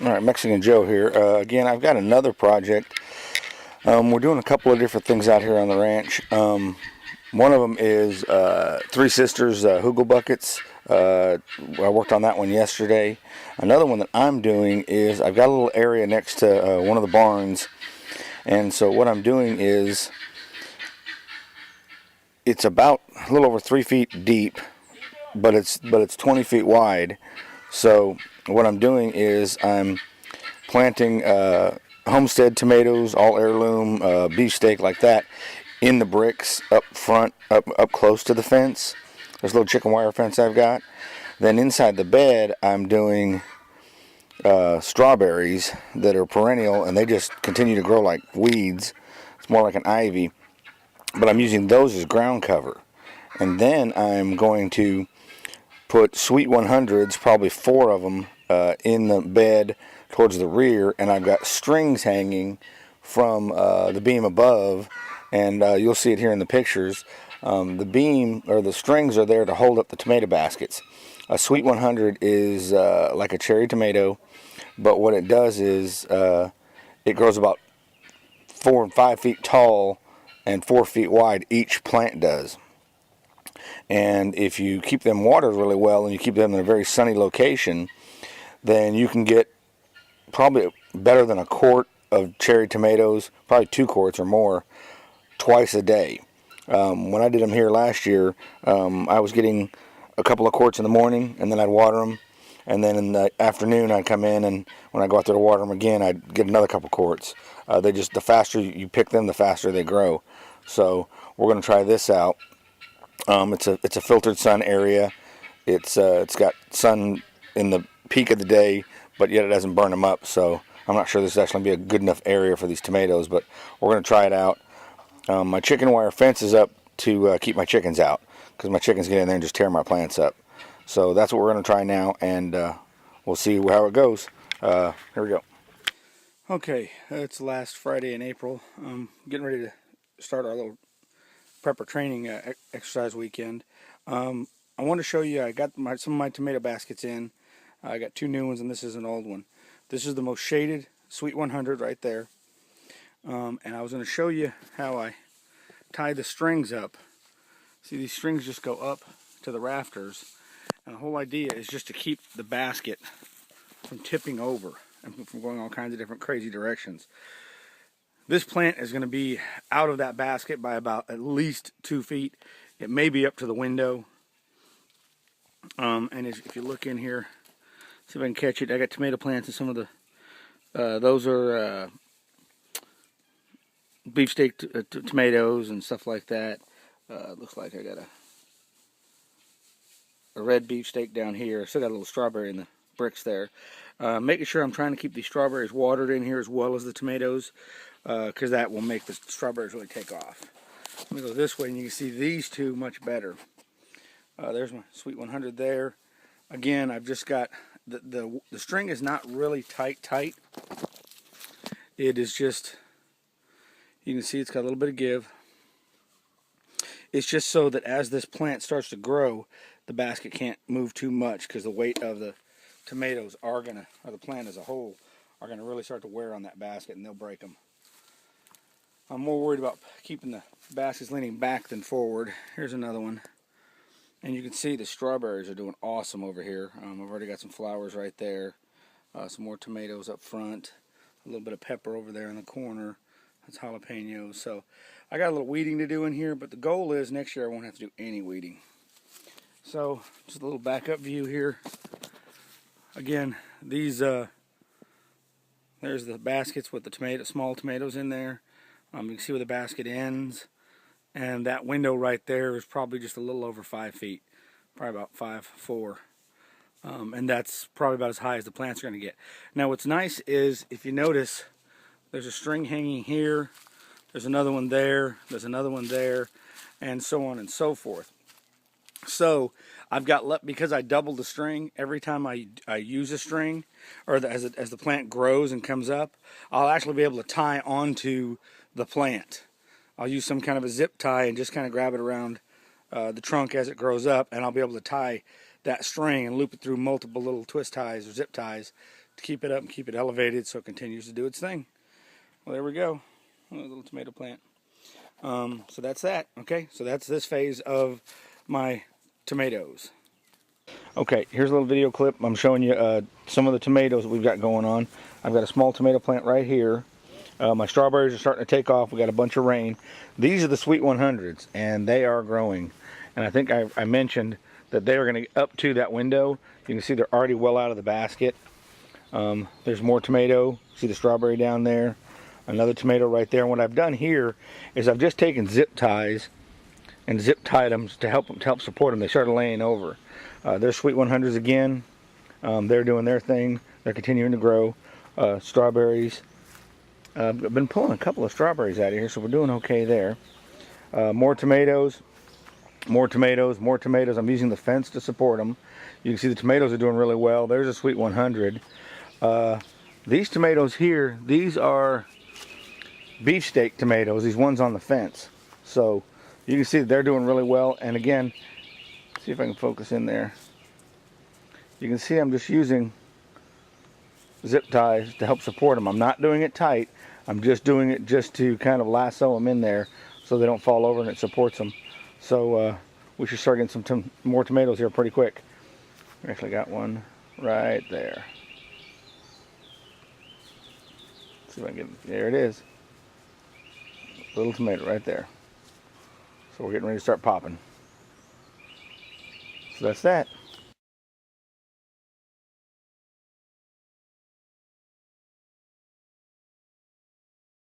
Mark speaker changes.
Speaker 1: All right, Mexican Joe here. Again, I've got another project. We're doing a couple of different things out here on the ranch. One of them is Three Sisters Hugel buckets. I worked on that one yesterday. Another one that I'm doing is I've got a little area next to one of the barns, and so what I'm doing is it's about a little over 3 feet deep, but it's 20 feet wide. So what I'm doing is I'm planting homestead tomatoes, all heirloom, beefsteak like that, in the bricks up front, up close to the fence. There's a little chicken wire fence I've got. Then inside the bed, I'm doing strawberries that are perennial, and they just continue to grow like weeds. It's more like an ivy, but I'm using those as ground cover. And then I'm going to put sweet 100s, probably 4 of them, in the bed towards the rear, and I've got strings hanging from the beam above, and you'll see it here in the pictures. The beam or the strings are there to hold up the tomato baskets. A sweet 100 is like a cherry tomato, but what it does is it grows about 4 and 5 feet tall and 4 feet wide. Each plant does. And if you keep them watered really well and you keep them in a very sunny location, then you can get probably better than a quart of cherry tomatoes, probably 2 quarts or more, twice a day. When I did them here last year, I was getting a couple of quarts in the morning, and then I'd water them, and then in the afternoon I'd come in, and when I go out there to water them again, I'd get another couple quarts. The faster you pick them, the faster they grow. So we're going to try this out. It's a filtered sun area. It's got sun in the peak of the day, but yet it doesn't burn them up. So I'm not sure this is actually going to be a good enough area for these tomatoes, but we're going to try it out. My chicken wire fence is up to keep my chickens out, because my chickens get in there and just tear my plants up. So that's what we're going to try now, and we'll see how it goes. Here we go. Okay, it's last Friday in April. Getting ready to start our little prepper training exercise weekend. I want to show you, I got some of my tomato baskets in. I got 2 new ones, and this is an old one. This is the most shaded Sweet 100 right there. And I was going to show you how I tie the strings up. See, these strings just go up to the rafters. And the whole idea is just to keep the basket from tipping over and from going all kinds of different crazy directions. This plant is going to be out of that basket by about at least 2 feet. It may be up to the window. And if you look in here, see if I can catch it. I got tomato plants and some of the, those are beefsteak tomatoes and stuff like that. Looks like I got a red beefsteak down here. Still got a little strawberry in the bricks there. Making sure I'm trying to keep these strawberries watered in here as well as the tomatoes, because that will make the strawberries really take off. Let me go this way and you can see these two much better. There's my Sweet 100 there. Again, I've just got the string is not really tight. It is just, you can see it's got a little bit of give. It's just so that as this plant starts to grow, the basket can't move too much, because the weight of the tomatoes are gonna, or the plant as a whole, are gonna really start to wear on that basket, and they'll break them. I'm more worried about keeping the baskets leaning back than forward. Here's another one. And you can see the strawberries are doing awesome over here. I've already got some flowers right there. Some more tomatoes up front. A little bit of pepper over there in the corner. That's jalapenos. So I got a little weeding to do in here, but the goal is next year I won't have to do any weeding. So just a little backup view here. Again, these there's the baskets with the small tomatoes in there. You can see where the basket ends, and that window right there is probably just a little over 5 feet, probably about 5'4", and that's probably about as high as the plants are going to get. Now what's nice is, if you notice, there's a string hanging here, there's another one there, there's another one there, and so on and so forth. So I've got, because I doubled the string every time I use a string, or as the plant grows and comes up, I'll actually be able to tie onto the plant. I'll use some kind of a zip tie and just kind of grab it around the trunk as it grows up, and I'll be able to tie that string and loop it through multiple little twist ties or zip ties to keep it up and keep it elevated so it continues to do its thing. Well, there we go. A little tomato plant. So that's that. Okay, so that's this phase of my tomatoes. Okay, here's a little video clip. I'm showing you some of the tomatoes that we've got going on. I've got a small tomato plant right here. My strawberries are starting to take off. We got a bunch of rain. These are the Sweet 100s, and they are growing. And I think I mentioned that they are going to get up to that window. You can see they're already well out of the basket. There's more tomato. See the strawberry down there? Another tomato right there. And what I've done here is I've just taken zip ties and zip tied them to help support them. They started laying over. They're Sweet 100s again. They're doing their thing. They're continuing to grow. Strawberries. I've been pulling a couple of strawberries out of here, so we're doing okay there. More tomatoes. More tomatoes. More tomatoes. I'm using the fence to support them. You can see the tomatoes are doing really well. There's a Sweet 100. These tomatoes here, these are beefsteak tomatoes, these ones on the fence. So you can see that they're doing really well. And again, see if I can focus in there. You can see I'm just using zip ties to help support them. I'm not doing it tight. I'm just doing it just to kind of lasso them in there so they don't fall over and it supports them. So we should start getting some more tomatoes here pretty quick. We actually got one right there. Let's see if I can get it. There it is. Little tomato right there. So we're getting ready to start popping. So that's that.